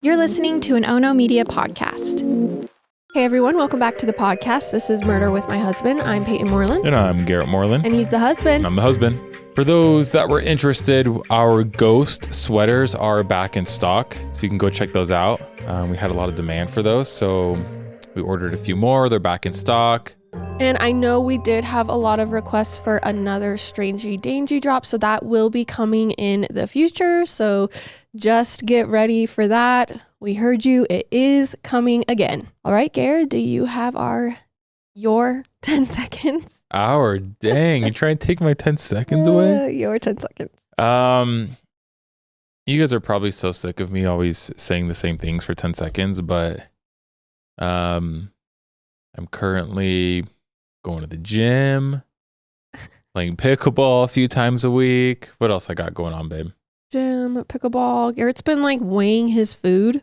You're listening to an Ono Media podcast. Hey everyone, welcome back to the podcast. This is Murder with My Husband. I'm Payton Moreland. And I'm Garrett Moreland. And he's the husband. And I'm the husband. For those that were interested, our ghost sweaters are back in stock, so you can go check those out. We had a lot of demand for those, so we ordered a few more. They're back in stock. And I know we did have a lot of requests for another Strangey Dangy drop, so that will be coming in the future. So just get ready for that. We heard you. It is coming again. All right, Garrett, do you have your 10 seconds? Dang, you trying to take my 10 seconds away? Your 10 seconds. You guys are probably so sick of me always saying the same things for 10 seconds, but I'm currently going to the gym, playing pickleball a few times a week. What else I got going on, babe? Gym, pickleball. Garrett's been like weighing his food.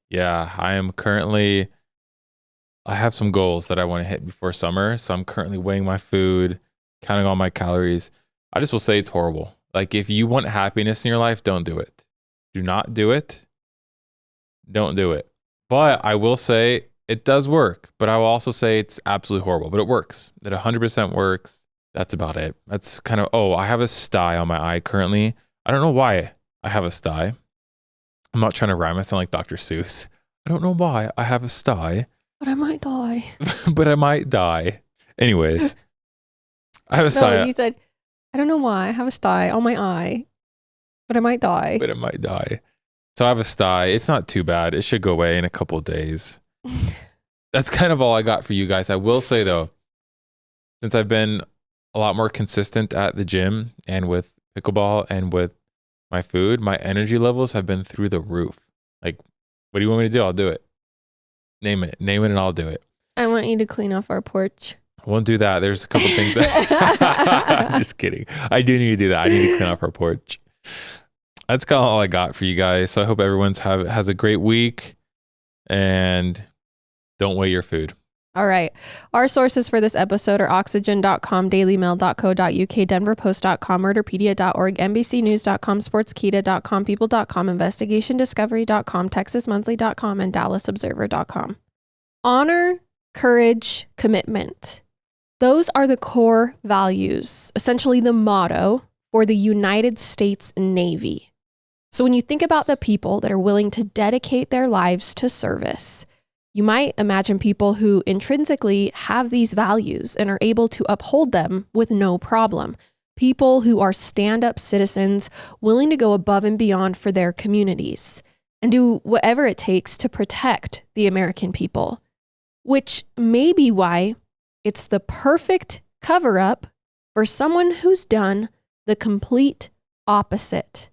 Yeah, I have some goals that I want to hit before summer. So I'm currently weighing my food, counting all my calories. I just will say it's horrible. Like, if you want happiness in your life, don't do it. Do not do it. Don't do it. But I will say it does work. But I will also say it's absolutely horrible. But it works. It 100% works. That's about it. That's kind of, I have a sty on my eye currently. I don't know why I have a sty. I'm not trying to rhyme. I sound like Dr. Seuss. I don't know why I have a sty. But I might die. But I might die. Anyways, I have a sty. No, you said, I don't know why I have a sty on my eye, but I might die. But I might die. So I have a sty. It's not too bad. It should go away in a couple of days. That's kind of all I got for you guys. I will say though, since I've been a lot more consistent at the gym and with pickleball and with my food, my energy levels have been through the roof. Like, what do you want me to do? I'll do it. Name it and I'll do it. I want you to clean off our porch. I won't do that. There's a couple things I'm just kidding. I do need to do that. I need to clean off our porch. That's kind of all I got for you guys. So I hope everyone's has a great week, and don't weigh your food. All right. Our sources for this episode are oxygen.com, dailymail.co.uk, denverpost.com, murderpedia.org, nbcnews.com, sportskeeda.com, people.com, investigationdiscovery.com, texasmonthly.com, and dallasobserver.com. Honor, courage, commitment. Those are the core values, essentially the motto for the United States Navy. So when you think about the people that are willing to dedicate their lives to service, you might imagine people who intrinsically have these values and are able to uphold them with no problem. People who are stand-up citizens willing to go above and beyond for their communities and do whatever it takes to protect the American people, which may be why it's the perfect cover-up for someone who's done the complete opposite.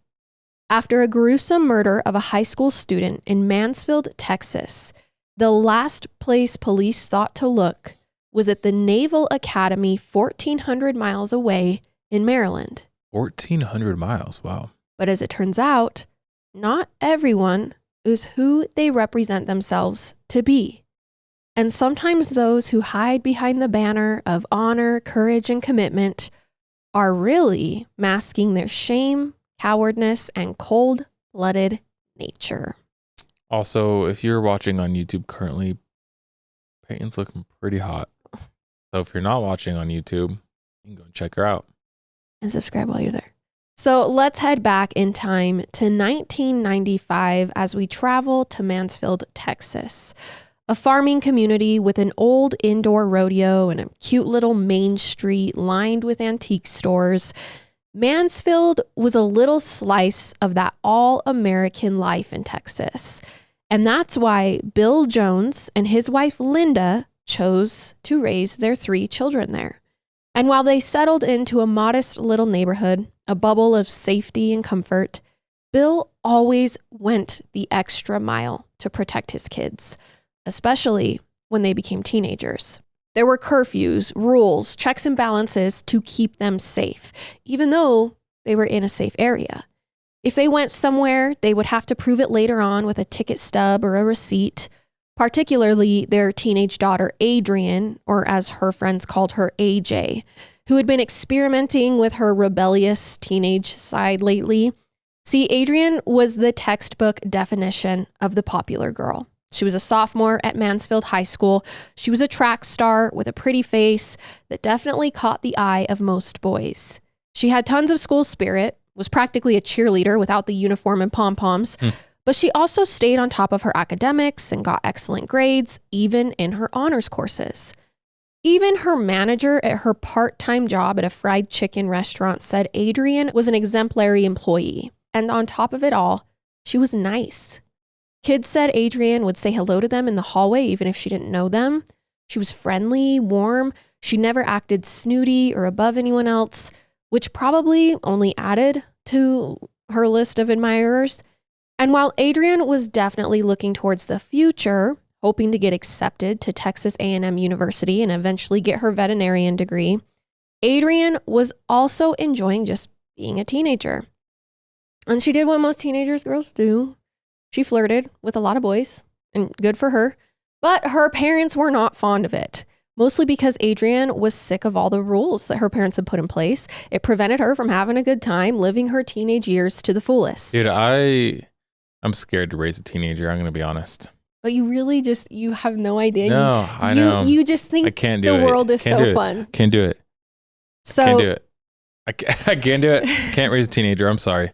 After a gruesome murder of a high school student in Mansfield, Texas, the last place police thought to look was at the Naval Academy 1,400 miles away in Maryland. 1,400 miles, wow. But as it turns out, not everyone is who they represent themselves to be. And sometimes those who hide behind the banner of honor, courage, and commitment are really masking their shame, cowardness, and cold-blooded nature. Also, if you're watching on YouTube currently, Peyton's looking pretty hot. So if you're not watching on YouTube, you can go and check her out. And subscribe while you're there. So let's head back in time to 1995 as we travel to Mansfield, Texas, a farming community with an old indoor rodeo and a cute little main street lined with antique stores. Mansfield was a little slice of that all-American life in Texas. And that's why Bill Jones and his wife Linda chose to raise their 3 children there. And while they settled into a modest little neighborhood, a bubble of safety and comfort, Bill always went the extra mile to protect his kids, especially when they became teenagers. There were curfews, rules, checks and balances to keep them safe, even though they were in a safe area. If they went somewhere, they would have to prove it later on with a ticket stub or a receipt, particularly their teenage daughter, Adrienne, or as her friends called her, AJ, who had been experimenting with her rebellious teenage side lately. See, Adrienne was the textbook definition of the popular girl. She was a sophomore at Mansfield High School. She was a track star with a pretty face that definitely caught the eye of most boys. She had tons of school spirit, was practically a cheerleader without the uniform and pom-poms, but she also stayed on top of her academics and got excellent grades, even in her honors courses. Even her manager at her part-time job at a fried chicken restaurant said Adrienne was an exemplary employee. And on top of it all, she was nice. Kids said Adrienne would say hello to them in the hallway, even if she didn't know them. She was friendly, warm. She never acted snooty or above anyone else, which probably only added to her list of admirers. And while Adrienne was definitely looking towards the future, hoping to get accepted to Texas A&M University and eventually get her veterinarian degree, Adrienne was also enjoying just being a teenager. And she did what most teenagers girls do. She flirted with a lot of boys, and good for her. But her parents were not fond of it, mostly because Adrienne was sick of all the rules that her parents had put in place. It prevented her from having a good time living her teenage years to the fullest. Dude, I'm scared to raise a teenager. I'm going to be honest. But you really you have no idea. No, I know. You just think I can't do the it. world is Can't so fun. Can't do it. So, can't do it. I can't do it. Can't raise a teenager. I'm sorry.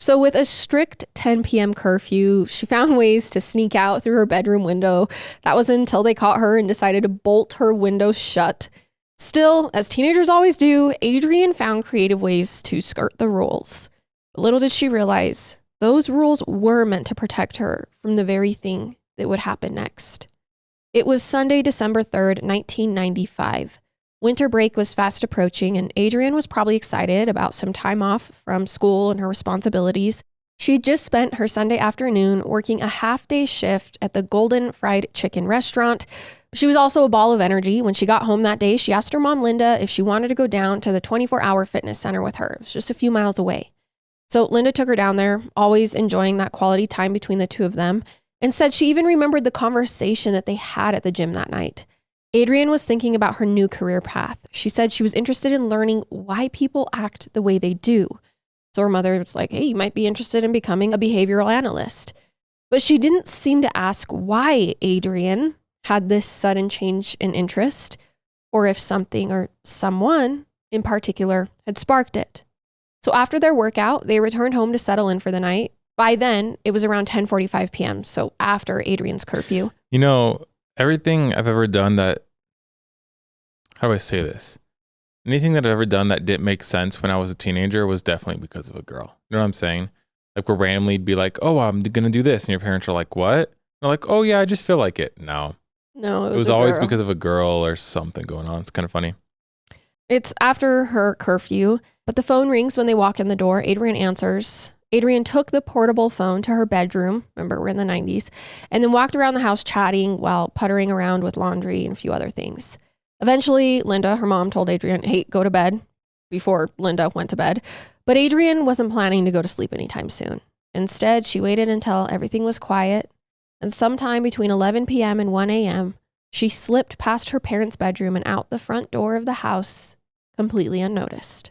So with a strict 10 p.m. curfew, she found ways to sneak out through her bedroom window. That was until they caught her and decided to bolt her window shut. Still, as teenagers always do, Adrienne found creative ways to skirt the rules. But little did she realize, those rules were meant to protect her from the very thing that would happen next. It was Sunday, December 3rd, 1995. Winter break was fast approaching, and Adrienne was probably excited about some time off from school and her responsibilities. She'd just spent her Sunday afternoon working a half-day shift at the Golden Fried Chicken restaurant. She was also a ball of energy. When she got home that day, she asked her mom, Linda, if she wanted to go down to the 24-hour fitness center with her. It was just a few miles away. So Linda took her down there, always enjoying that quality time between the two of them, and said she even remembered the conversation that they had at the gym that night. Adrienne was thinking about her new career path. She said she was interested in learning why people act the way they do. So her mother was like, hey, you might be interested in becoming a behavioral analyst. But she didn't seem to ask why Adrienne had this sudden change in interest, or if something or someone in particular had sparked it. So after their workout, they returned home to settle in for the night. By then, it was around 10:45 p.m., so after Adrienne's curfew. You know, everything I've ever done that, how do I say this? Anything that I've ever done that didn't make sense when I was a teenager was definitely because of a girl. You know what I'm saying? Like, we'll randomly be like, oh, I'm going to do this. And your parents are like, what? They're like, oh, yeah, I just feel like it. No, it was always because of a girl or something going on. It's kind of funny. It's after her curfew, but the phone rings when they walk in the door. Adrienne answers. Adrienne took the portable phone to her bedroom, remember we're in the 90s, and then walked around the house chatting while puttering around with laundry and a few other things. Eventually, Linda, her mom, told Adrienne, hey, go to bed, before Linda went to bed. But Adrienne wasn't planning to go to sleep anytime soon. Instead, she waited until everything was quiet, and sometime between 11 p.m. and 1 a.m., she slipped past her parents' bedroom and out the front door of the house, completely unnoticed.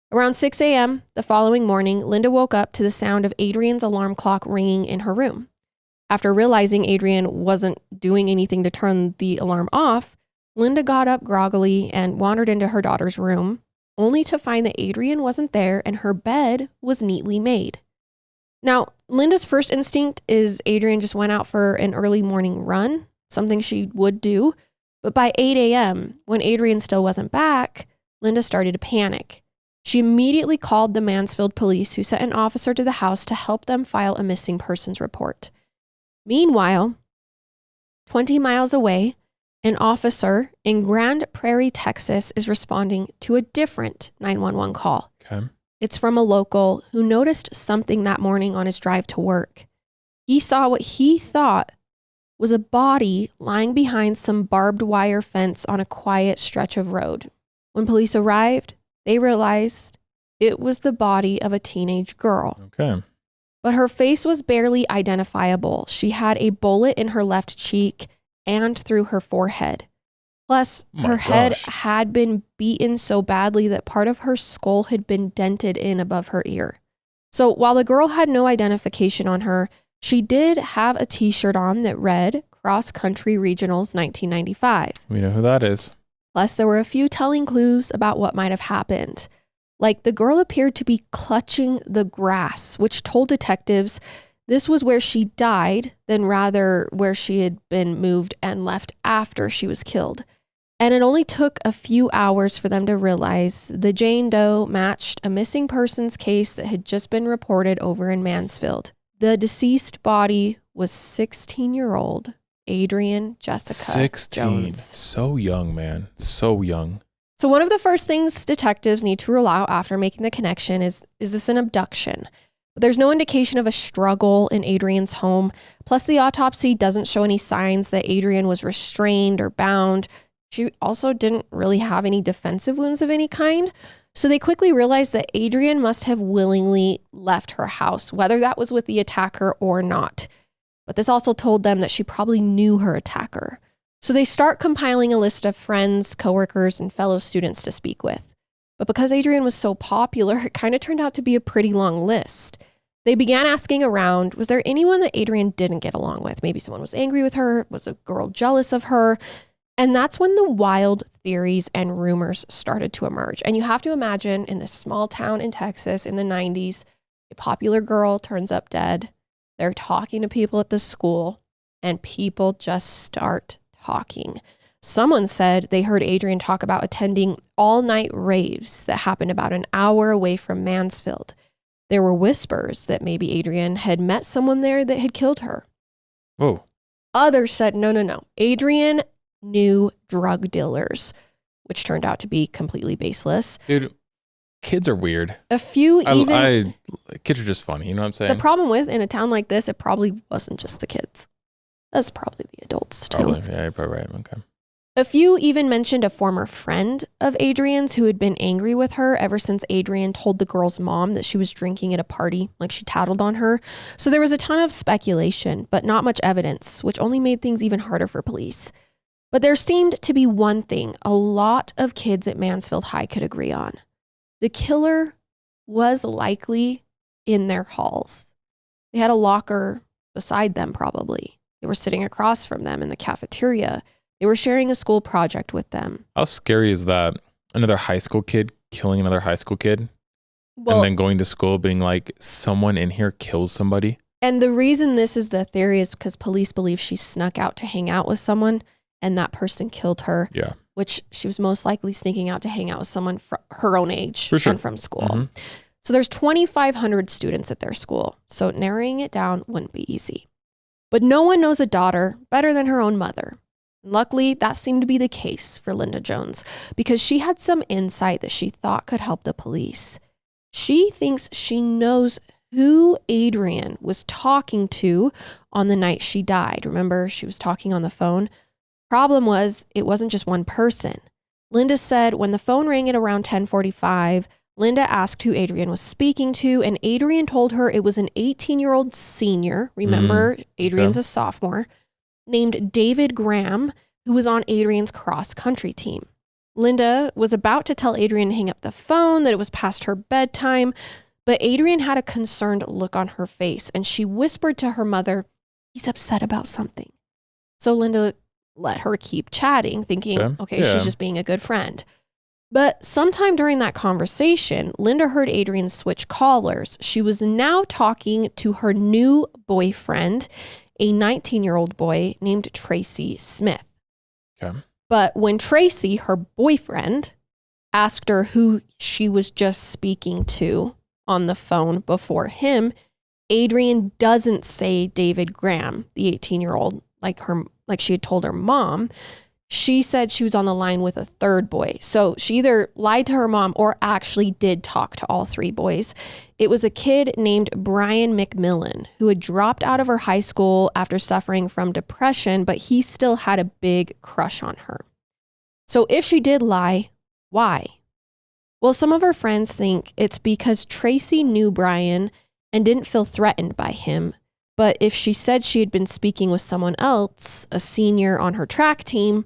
Around 6 a.m. the following morning, Linda woke up to the sound of Adrienne's alarm clock ringing in her room. After realizing Adrienne wasn't doing anything to turn the alarm off, Linda got up groggily and wandered into her daughter's room, only to find that Adrienne wasn't there and her bed was neatly made. Now, Linda's first instinct is Adrienne just went out for an early morning run, something she would do. But by 8 a.m., when Adrienne still wasn't back, Linda started to panic. She immediately called the Mansfield police, who sent an officer to the house to help them file a missing persons report. Meanwhile, 20 miles away, an officer in Grand Prairie, Texas, is responding to a different 911 call. Okay. It's from a local who noticed something that morning on his drive to work. He saw what he thought was a body lying behind some barbed wire fence on a quiet stretch of road. When police arrived, they realized it was the body of a teenage girl. Okay. But her face was barely identifiable. She had a bullet in her left cheek and through her forehead. Plus, her head had been beaten so badly that part of her skull had been dented in above her ear. So while the girl had no identification on her, she did have a t-shirt on that read Cross Country Regionals 1995. We know who that is. Plus, there were a few telling clues about what might have happened. Like, the girl appeared to be clutching the grass, which told detectives this was where she died, than rather where she had been moved and left after she was killed. And it only took a few hours for them to realize the Jane Doe matched a missing persons case that had just been reported over in Mansfield. The deceased body was 16-year-old Adrienne Jessica 16. Jones. So young, man. So young. So one of the first things detectives need to rule out after making the connection is this an abduction? But there's no indication of a struggle in Adrienne's home. Plus, the autopsy doesn't show any signs that Adrienne was restrained or bound. She also didn't really have any defensive wounds of any kind. So they quickly realized that Adrienne must have willingly left her house, whether that was with the attacker or not. But this also told them that she probably knew her attacker. So they start compiling a list of friends, coworkers, and fellow students to speak with. But because Adrienne was so popular, it kind of turned out to be a pretty long list. They began asking around, was there anyone that Adrienne didn't get along with? Maybe someone was angry with her. Was a girl jealous of her? And that's when the wild theories and rumors started to emerge. And you have to imagine, in this small town in Texas in the 90s, a popular girl turns up dead. They're talking to people at the school, and people just start talking. Someone said they heard Adrienne talk about attending all-night raves that happened about an hour away from Mansfield. There were whispers that maybe Adrienne had met someone there that had killed her. Whoa. Others said, no. Adrienne knew drug dealers, which turned out to be completely baseless. Dude, kids are weird. A few kids are just funny, you know what I'm saying? The problem with, in a town like this, it probably wasn't just the kids. That's probably the adults too. Probably, yeah, you're probably right. Okay. A few even mentioned a former friend of Adrienne's who had been angry with her ever since Adrienne told the girl's mom that she was drinking at a party, like she tattled on her. So there was a ton of speculation, but not much evidence, which only made things even harder for police. But there seemed to be one thing a lot of kids at Mansfield High could agree on. The killer was likely in their halls. They had a locker beside them, probably. They were sitting across from them in the cafeteria. They were sharing a school project with them. How scary is that? Another high school kid killing another high school kid? Well, and then going to school being like, someone in here kills somebody? And the reason this is the theory is because police believe she snuck out to hang out with someone and that person killed her. Yeah. Which she was most likely sneaking out to hang out with someone her own age For sure. and from school. Mm-hmm. So there's 2,500 students at their school. So narrowing it down wouldn't be easy. But no one knows a daughter better than her own mother. Luckily, that seemed to be the case for Linda Jones because she had some insight that she thought could help the police. She thinks she knows who Adrienne was talking to on the night she died. Remember, she was talking on the phone. Problem was, it wasn't just one person. Linda said when the phone rang at around 10:45, Linda asked who Adrienne was speaking to, and Adrienne told her it was an 18-year-old senior. Remember, Adrienne's a sophomore, named David Graham, who was on Adrienne's cross-country team. Linda was about to tell Adrienne to hang up the phone, that it was past her bedtime, but Adrienne had a concerned look on her face, and she whispered to her mother, "He's upset about something." So Linda let her keep chatting, thinking, okay, she's just being a good friend. But sometime during that conversation, Linda heard Adrienne switch callers. She was now talking to her new boyfriend, a 19-year-old boy named Tracy Smith. Okay. But when Tracy, her boyfriend, asked her who she was just speaking to on the phone before him, Adrienne doesn't say David Graham, the 18-year-old, like she had told her mom. She said she was on the line with a third boy. So she either lied to her mom or actually did talk to all three boys. It was a kid named Brian McMillan who had dropped out of her high school after suffering from depression, but he still had a big crush on her. So if she did lie, why? Well, some of her friends think it's because Tracy knew Brian and didn't feel threatened by him. But if she said she had been speaking with someone else, a senior on her track team,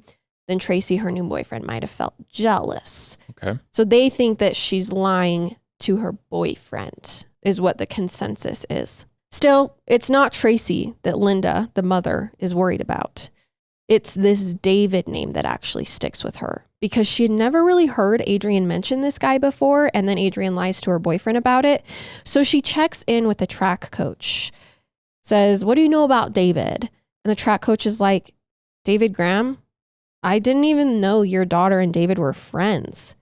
then Tracy, her new boyfriend, might have felt jealous. Okay. So they think that she's lying to her boyfriend. is what the consensus is. Still, it's not Tracy that Linda, the mother, is worried about. It's this David name that actually sticks with her, because she had never really heard Adrienne mention this guy before, and then Adrienne lies to her boyfriend about it. So she checks in with the track coach, says, "What do you know about David?" And the track coach is like, "David Graham? I didn't even know your daughter and David were friends,"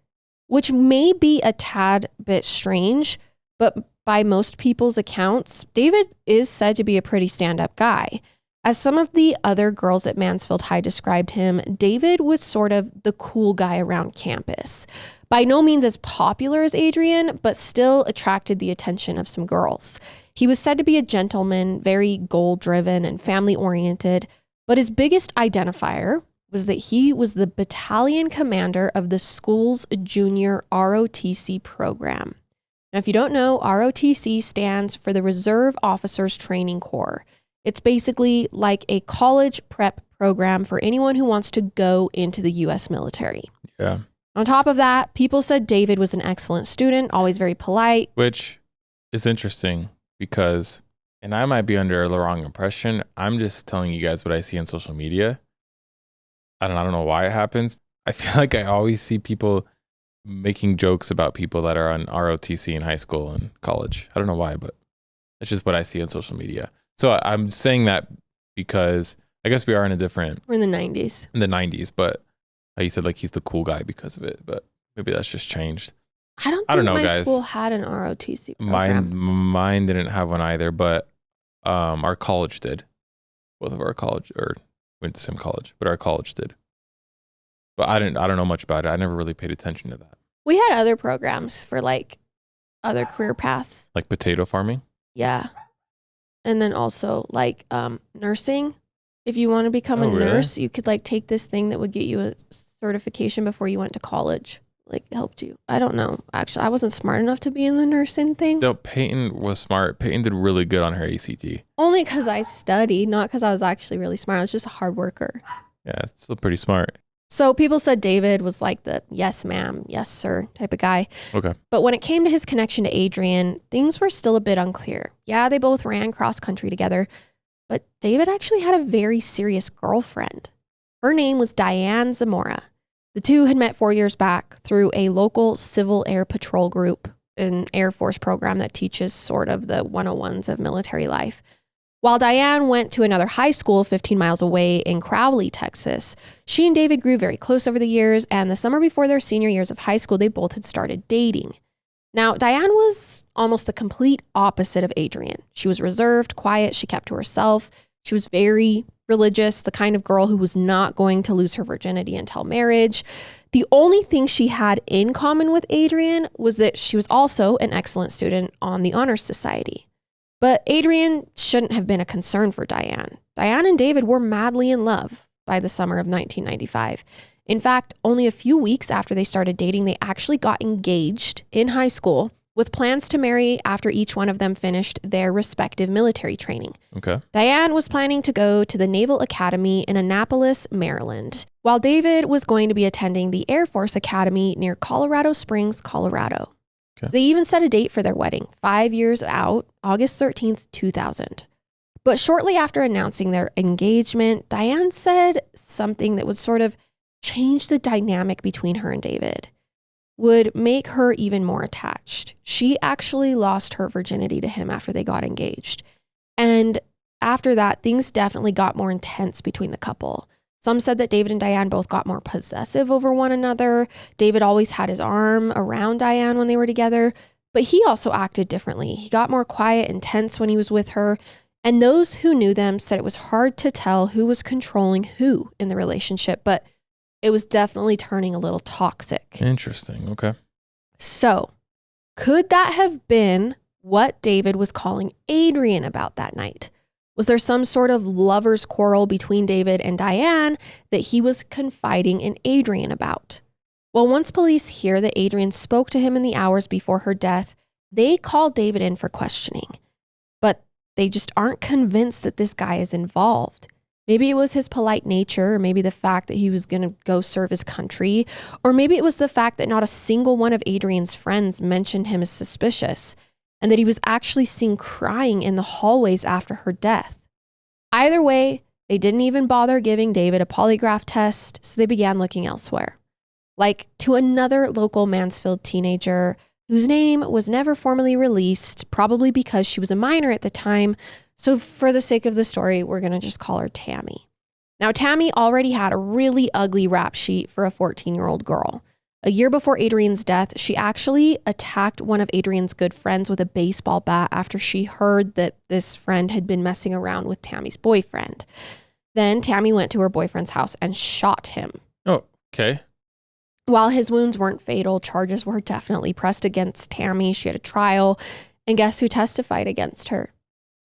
which may be a tad bit strange, but by most people's accounts, David is said to be a pretty stand-up guy. As some of the other girls at Mansfield High described him, David was sort of the cool guy around campus. By no means as popular as Adrienne, but still attracted the attention of some girls. He was said to be a gentleman, very goal-driven and family-oriented, but his biggest identifier was that he was the battalion commander of the school's junior ROTC program. Now, if you don't know, ROTC stands for the Reserve Officers Training Corps. It's basically like a college prep program for anyone who wants to go into the U.S. military. Yeah. On top of that, people said David was an excellent student, always very polite. Which is interesting because, and I might be under the wrong impression, I'm just telling you guys what I see on social media. I don't know why it happens. I feel like I always see people making jokes about people that are on ROTC in high school and college. I don't know why, but it's just what I see on social media. So I'm saying that because I guess we are in a different... We're in the 90s. In the 90s, but you said like he's the cool guy because of it, but maybe that's just changed. I don't think my school had an ROTC program. Mine didn't have one either, but our college did. Both of our college, or went to the same college, but our college did. But I don't know much about it. I never really paid attention to that. We had other programs for like other career paths. Like potato farming? Yeah. And then also like nursing. If you want to become a nurse, you could like take this thing that would get you a certification before you went to college. Like helped you. I don't know. Actually, I wasn't smart enough to be in the nursing thing. No, Payton was smart. Payton did really good on her ACT. Only because I studied, not because I was actually really smart. I was just a hard worker. Yeah, it's still pretty smart. So people said David was like the yes ma'am, yes sir type of guy. Okay. But when it came to his connection to Adrienne, things were still a bit unclear. Yeah, they both ran cross country together, but David actually had a very serious girlfriend. Her name was Diane Zamora. The two had met 4 years back through a local Civil Air Patrol group, an Air Force program that teaches sort of the 101s of military life. While Diane went to another high school 15 miles away in Crowley, Texas, she and David grew very close over the years, and the summer before their senior years of high school, they both had started dating. Now, Diane was almost the complete opposite of Adrienne. She was reserved, quiet, she kept to herself. She was very religious, the kind of girl who was not going to lose her virginity until marriage. The only thing she had in common with Adrienne was that she was also an excellent student on the Honor Society. But Adrienne shouldn't have been a concern for Diane. Diane and David were madly in love by the summer of 1995. In fact, only a few weeks after they started dating, they actually got engaged in high school with plans to marry after each one of them finished their respective military training. Okay. Diane was planning to go to the Naval Academy in Annapolis, Maryland, while David was going to be attending the Air Force Academy near Colorado Springs, Colorado. Okay. They even set a date for their wedding, 5 years out, August 13th, 2000. But shortly after announcing their engagement, Diane said something that would sort of change the dynamic between her and David, would make her even more attached. She actually lost her virginity to him after they got engaged. And after that, things definitely got more intense between the couple. Some said that David and Diane both got more possessive over one another. David always had his arm around Diane when they were together, but he also acted differently. He got more quiet and tense when he was with her. And those who knew them said it was hard to tell who was controlling who in the relationship, but it was definitely turning a little toxic. Interesting. Okay. So, could that have been what David was calling Adrienne about that night? Was there some sort of lover's quarrel between David and Diane that he was confiding in Adrienne about? Well, once police hear that Adrienne spoke to him in the hours before her death, they call David in for questioning. But they just aren't convinced that this guy is involved. Maybe it was his polite nature, or maybe the fact that he was going to go serve his country, or maybe it was the fact that not a single one of Adrienne's friends mentioned him as suspicious. and that he was actually seen crying in the hallways after her death. Either way, they didn't even bother giving David a polygraph test, so they began looking elsewhere. Like to another local Mansfield teenager whose name was never formally released, probably because she was a minor at the time. So for the sake of the story, we're going to just call her Tammy. Now, Tammy already had a really ugly rap sheet for a 14-year-old girl. A year before Adrienne's death, she actually attacked one of Adrienne's good friends with a baseball bat after she heard that this friend had been messing around with Tammy's boyfriend. Then Tammy went to her boyfriend's house and shot him. Oh, okay. While his wounds weren't fatal, charges were definitely pressed against Tammy. She had a trial, and guess who testified against her?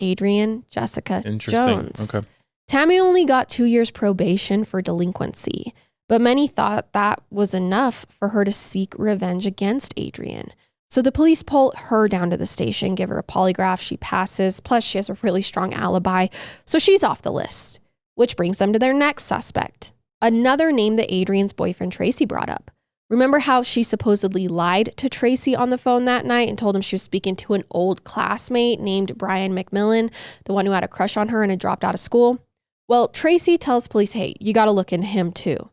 Adrienne Jessica Jones. Okay. Tammy only got 2 years probation for delinquency, but many thought that was enough for her to seek revenge against Adrienne. So the police pull her down to the station, give her a polygraph. She passes, plus she has a really strong alibi, so she's off the list, which brings them to their next suspect, another name that Adrienne's boyfriend Tracy brought up. Remember how she supposedly lied to Tracy on the phone that night and told him she was speaking to an old classmate named Brian McMillan, the one who had a crush on her and had dropped out of school? Well, Tracy tells police, hey, you got to look into him too.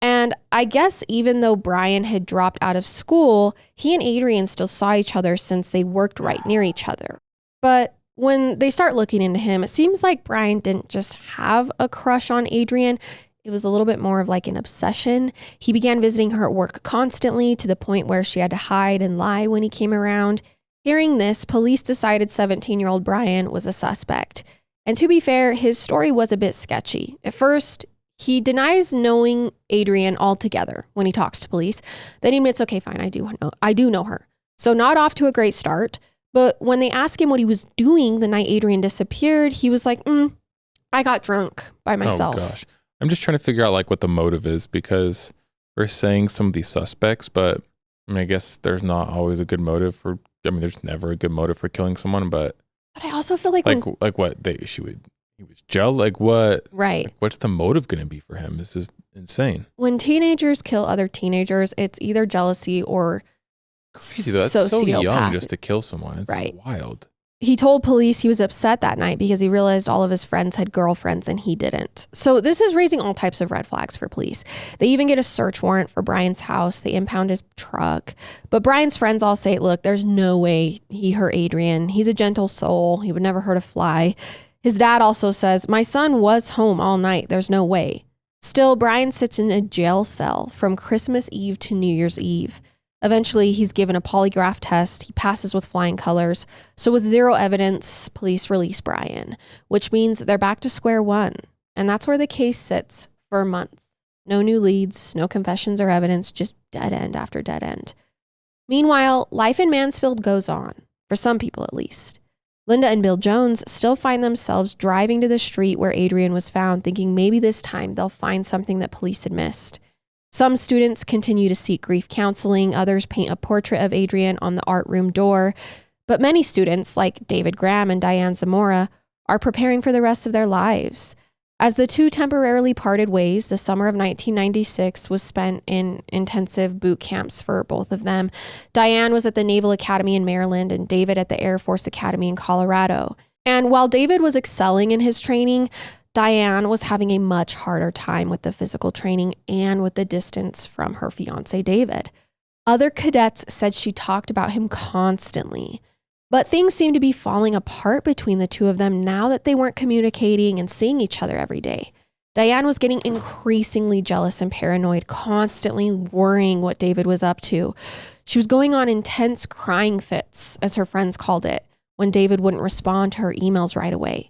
And I guess even though Brian had dropped out of school, he and Adrienne still saw each other since they worked right near each other. But when they start looking into him, it seems like Brian didn't just have a crush on Adrienne. It was a little bit more of like an obsession. He began visiting her at work constantly to the point where she had to hide and lie when he came around. Hearing this, police decided 17-year-old Brian was a suspect. And to be fair, his story was a bit sketchy. At first, he denies knowing Adrienne altogether when he talks to police. Then he admits, okay, fine, I do know her. So not off to a great start. But when they asked him what he was doing the night Adrienne disappeared, he was like, I got drunk by myself. Oh, gosh. I'm just trying to figure out like what the motive is, because we're saying some of these suspects, but I mean, I guess there's not always a good motive for, there's never a good motive for killing someone, but I also feel like he was jealous, like what? Right. Like, what's the motive going to be for him? This is insane. When teenagers kill other teenagers, it's either jealousy or crazy. That's so young just to kill someone. It's right. Wild. He told police he was upset that night because he realized all of his friends had girlfriends and he didn't. So this is raising all types of red flags for police. They even get a search warrant for Brian's house. They impound his truck. But Brian's friends all say, look, there's no way he hurt Adrienne. He's a gentle soul. He would never hurt a fly. His dad also says, my son was home all night. There's no way. Still, Brian sits in a jail cell from Christmas Eve to New Year's Eve. Eventually, he's given a polygraph test. He passes with flying colors. So with zero evidence, police release Brian, which means they're back to square one. And that's where the case sits for months. No new leads, no confessions or evidence, just dead end after dead end. Meanwhile, life in Mansfield goes on, for some people at least. Linda and Bill Jones still find themselves driving to the street where Adrienne was found, thinking maybe this time they'll find something that police had missed. Some students continue to seek grief counseling. Others paint a portrait of Adrienne on the art room door. But many students, like David Graham and Diane Zamora, are preparing for the rest of their lives. As the two temporarily parted ways, the summer of 1996 was spent in intensive boot camps for both of them. Diane was at the Naval Academy in Maryland and David at the Air Force Academy in Colorado. And while David was excelling in his training, Diane was having a much harder time with the physical training and with the distance from her fiance, David. Other cadets said she talked about him constantly, but things seemed to be falling apart between the two of them now that they weren't communicating and seeing each other every day. Diane was getting increasingly jealous and paranoid, constantly worrying what David was up to. She was going on intense crying fits, as her friends called it, when David wouldn't respond to her emails right away.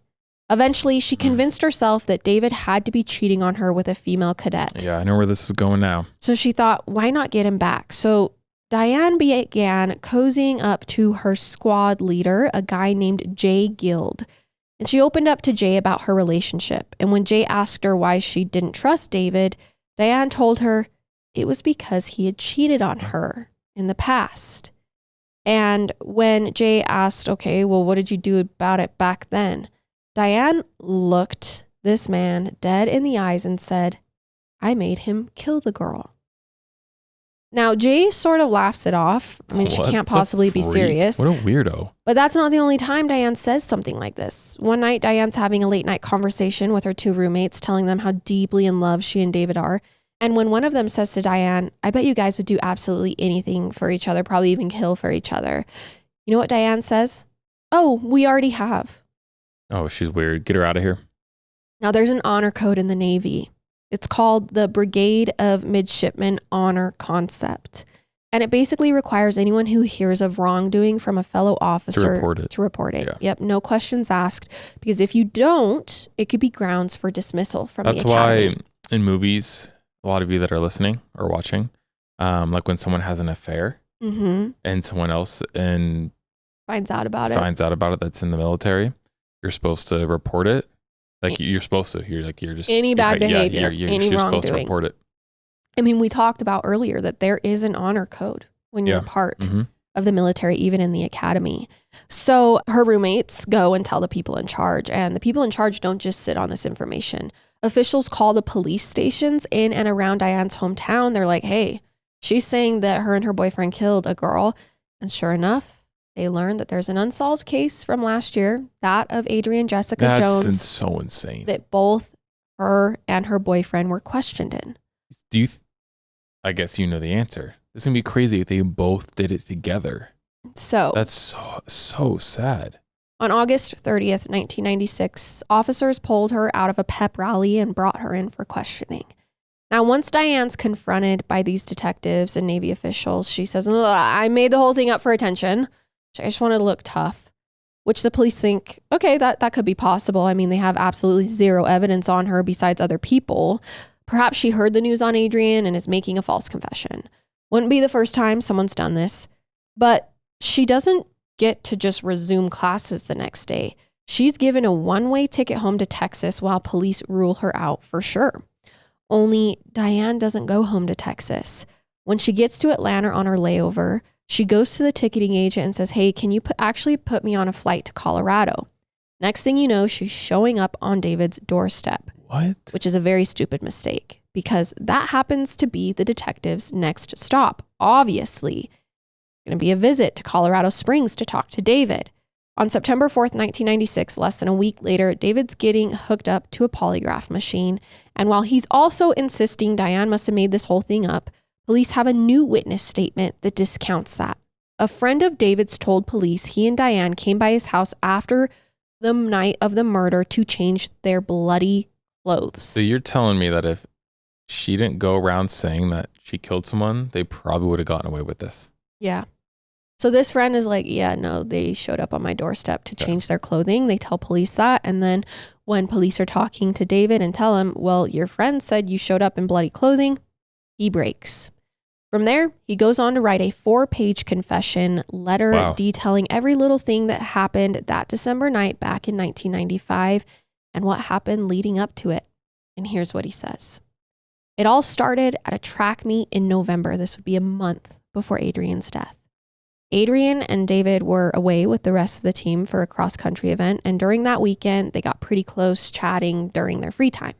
Eventually, she convinced herself that David had to be cheating on her with a female cadet. Yeah, I know where this is going now. So she thought, why not get him back? So Diane began cozying up to her squad leader, a guy named Jay Guild. And she opened up to Jay about her relationship. And when Jay asked her why she didn't trust David, Diane told her it was because he had cheated on her in the past. And when Jay asked, okay, well, what did you do about it back then? Diane looked this man dead in the eyes and said, I made him kill the girl. Now, Jay sort of laughs it off. I mean, she can't possibly be serious. What a weirdo. But that's not the only time Diane says something like this. One night, Diane's having a late night conversation with her 2 roommates, telling them how deeply in love she and David are. And when one of them says to Diane, I bet you guys would do absolutely anything for each other, probably even kill for each other. You know what Diane says? Oh, we already have. Oh, she's weird. Get her out of here. Now, there's an honor code in the Navy. It's called the Brigade of Midshipmen Honor Concept. And it basically requires anyone who hears of wrongdoing from a fellow officer to report it. Yeah. Yep, no questions asked. Because if you don't, it could be grounds for dismissal from the academy. That's why in movies, a lot of you that are listening or watching, like when someone has an affair and someone else finds out about it that's in the military, you're supposed to report it. Like you're supposed to. You're just any bad behavior, any you're wrongdoing. Supposed to report it. I mean, we talked about earlier that there is an honor code when you're part of the military, even in the academy. So her roommates go and tell the people in charge, and the people in charge don't just sit on this information. Officials call the police stations in and around Diane's hometown. They're like, hey, she's saying that her and her boyfriend killed a girl. And sure enough, they learned that there's an unsolved case from last year, that of Adrienne Jessica Jones. That's so insane. That both her and her boyfriend were questioned in. I guess you know the answer. It's going to be crazy if they both did it together. So that's so sad. On August 30th, 1996, officers pulled her out of a pep rally and brought her in for questioning. Now, once Diane's confronted by these detectives and Navy officials, she says, I made the whole thing up for attention. I just wanted to look tough, which the police think, okay, that could be possible. I mean, they have absolutely zero evidence on her besides other people. Perhaps she heard the news on Adrienne and is making a false confession. Wouldn't be the first time someone's done this, but she doesn't get to just resume classes the next day. She's given a one-way ticket home to Texas while police rule her out for sure. Only Diane doesn't go home to Texas. When she gets to Atlanta on her layover, she goes to the ticketing agent and says, hey, can you actually put me on a flight to Colorado? Next thing you know, she's showing up on David's doorstep. What? Which is a very stupid mistake because that happens to be the detective's next stop. Obviously, going to be a visit to Colorado Springs to talk to David. On September 4th, 1996, less than a week later, David's getting hooked up to a polygraph machine. And while he's also insisting Diane must have made this whole thing up, police have a new witness statement that discounts that. A friend of David's told police he and Diane came by his house after the night of the murder to change their bloody clothes. So you're telling me that if she didn't go around saying that she killed someone, they probably would have gotten away with this. Yeah. So this friend is like, yeah, no, they showed up on my doorstep to change their clothing. They tell police that. And then when police are talking to David and tell him, well, your friend said you showed up in bloody clothing, he breaks. From there, he goes on to write a 4-page confession letter detailing every little thing that happened that December night back in 1995 and what happened leading up to it. And here's what he says. It all started at a track meet in November. This would be a month before Adrienne's death. Adrienne and David were away with the rest of the team for a cross-country event, and during that weekend, they got pretty close chatting during their free time.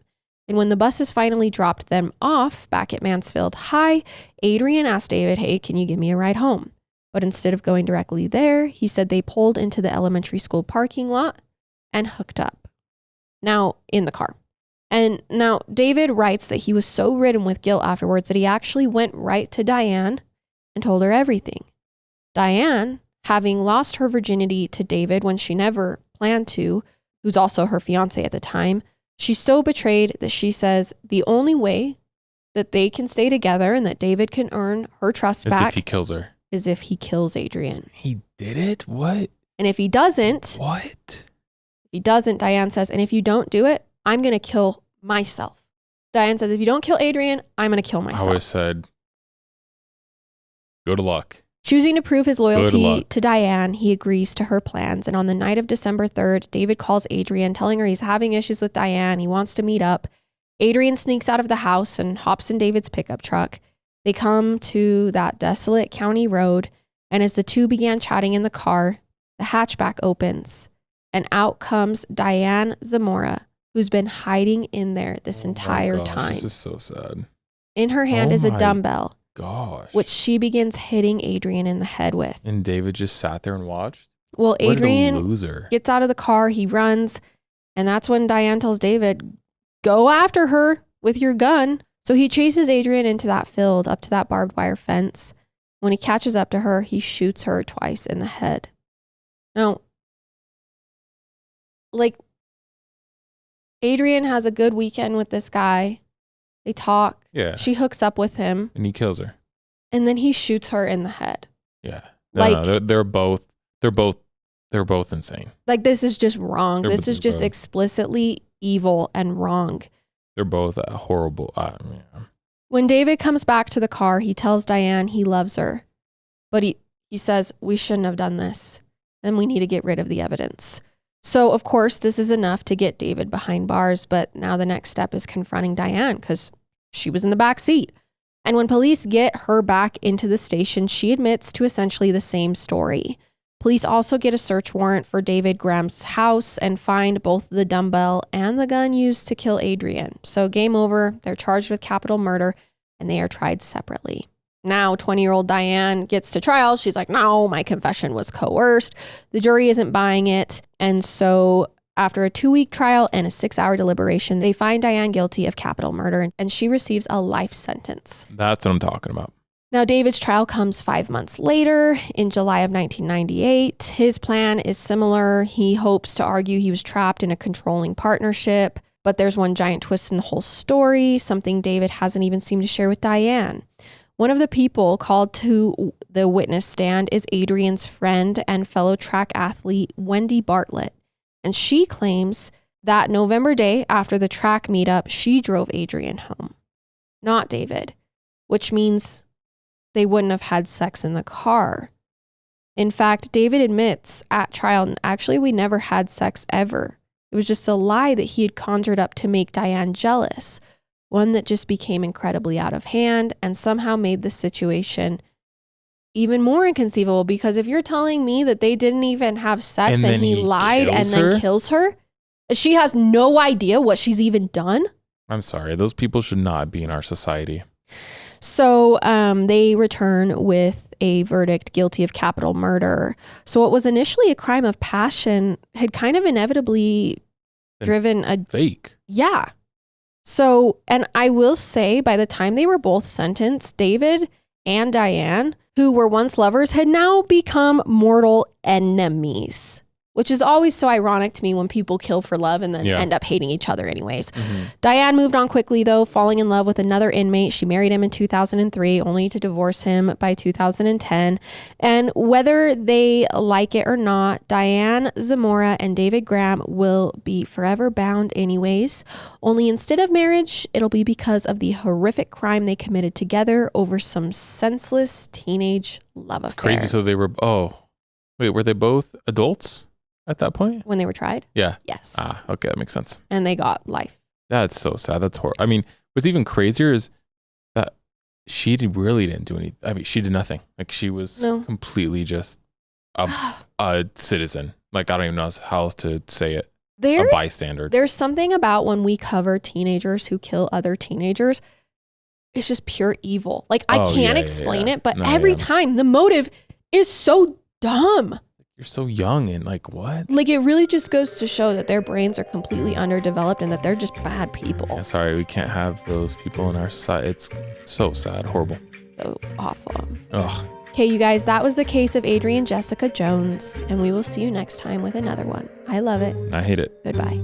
And when the buses finally dropped them off back at Mansfield High, Adrienne asked David, hey, can you give me a ride home? But instead of going directly there, he said they pulled into the elementary school parking lot and hooked up. Now, in the car. And now David writes that he was so ridden with guilt afterwards that he actually went right to Diane and told her everything. Diane, having lost her virginity to David when she never planned to, who's also her fiance at the time, she's so betrayed that she says the only way that they can stay together and that David can earn her trust back if he kills her. Is if he kills Adrienne. He did it? What? And if he doesn't, Diane says, and if you don't do it, I'm going to kill myself. Diane says, if you don't kill Adrienne, I'm going to kill myself. I would have said, good luck. Choosing to prove his loyalty to Diane, he agrees to her plans. And on the night of December 3rd, David calls Adrienne, telling her he's having issues with Diane. He wants to meet up. Adrienne sneaks out of the house and hops in David's pickup truck. They come to that desolate county road. And as the two began chatting in the car, the hatchback opens. And out comes Diane Zamora, who's been hiding in there this entire time. This is so sad. In her hand is a dumbbell. gosh. which she begins hitting Adrienne in the head with. And David just sat there and watched? Well, What a Adrienne loser. gets out of the car, he runs, and that's when Diane tells David, go after her with your gun. So he chases Adrienne into that field, up to that barbed wire fence. When he catches up to her, he shoots her twice in the head. Now, like, Adrienne has a good weekend with this guy. They talk. Yeah. She hooks up with him. And he kills her. And then he shoots her in the head. Yeah. No, they're both insane. Like, this is just wrong. This is just both. explicitly evil and wrong. They're both horrible. Yeah. When David comes back to the car, he tells Diane he loves her. But he says, we shouldn't have done this. And we need to get rid of the evidence. So, of course, this is enough to get David behind bars. But now the next step is confronting Diane because she was in the back seat. And when police get her back into the station, she admits to essentially the same story. Police also get a search warrant for David Graham's house and find both the dumbbell and the gun used to kill Adrienne. So game over. They're charged with capital murder and they are tried separately. Now, 20-year-old Diane gets to trial. She's like, no, my confession was coerced. The jury isn't buying it. And so after a 2-week trial and a 6-hour deliberation, they find Diane guilty of capital murder and she receives a life sentence. That's what I'm talking about. Now, David's trial comes 5 months later in July of 1998. His plan is similar. He hopes to argue he was trapped in a controlling partnership, but there's one giant twist in the whole story, something David hasn't even seemed to share with Diane. One of the people called to the witness stand is Adrienne's friend and fellow track athlete, Wendy Bartlett. And she claims that November day after the track meetup, she drove Adrienne home, not David, which means they wouldn't have had sex in the car. In fact, David admits at trial, actually, we never had sex ever. It was just a lie that he had conjured up to make Diane jealous, one that just became incredibly out of hand and somehow made the situation even more inconceivable. Because if you're telling me that they didn't even have sex and he lied and then kills her, she has no idea what she's even done. I'm sorry. Those people should not be in our society. So they return with a verdict guilty of capital murder. So what was initially a crime of passion had kind of inevitably driven a fake. Yeah. So, and I will say by the time they were both sentenced, David and Diane, who were once lovers, had now become mortal enemies. Which is always so ironic to me when people kill for love and then end up hating each other anyways. Mm-hmm. Diane moved on quickly, though, falling in love with another inmate. She married him in 2003, only to divorce him by 2010. And whether they like it or not, Diane Zamora and David Graham will be forever bound anyways. Only instead of marriage, it'll be because of the horrific crime they committed together over some senseless teenage love affair. It's crazy. So they were, were they both adults at that point? When they were tried? Yeah. Yes. Okay. That makes sense. And they got life. That's so sad. That's horrible. I mean, what's even crazier is that she really didn't do anything. I mean, she did nothing. Like she was completely just a citizen. Like, I don't even know how else to say it. A bystander. There's something about when we cover teenagers who kill other teenagers. It's just pure evil. Like I can't explain it, but every time the motive is so dumb. You're so young and like what? Like it really just goes to show that their brains are completely underdeveloped and that they're just bad people. Yeah, sorry, we can't have those people in our society. It's so sad, horrible. So awful. Ugh. Okay, you guys, that was the case of Adrienne Jessica Jones, and we will see you next time with another one. I love it. I hate it. Goodbye.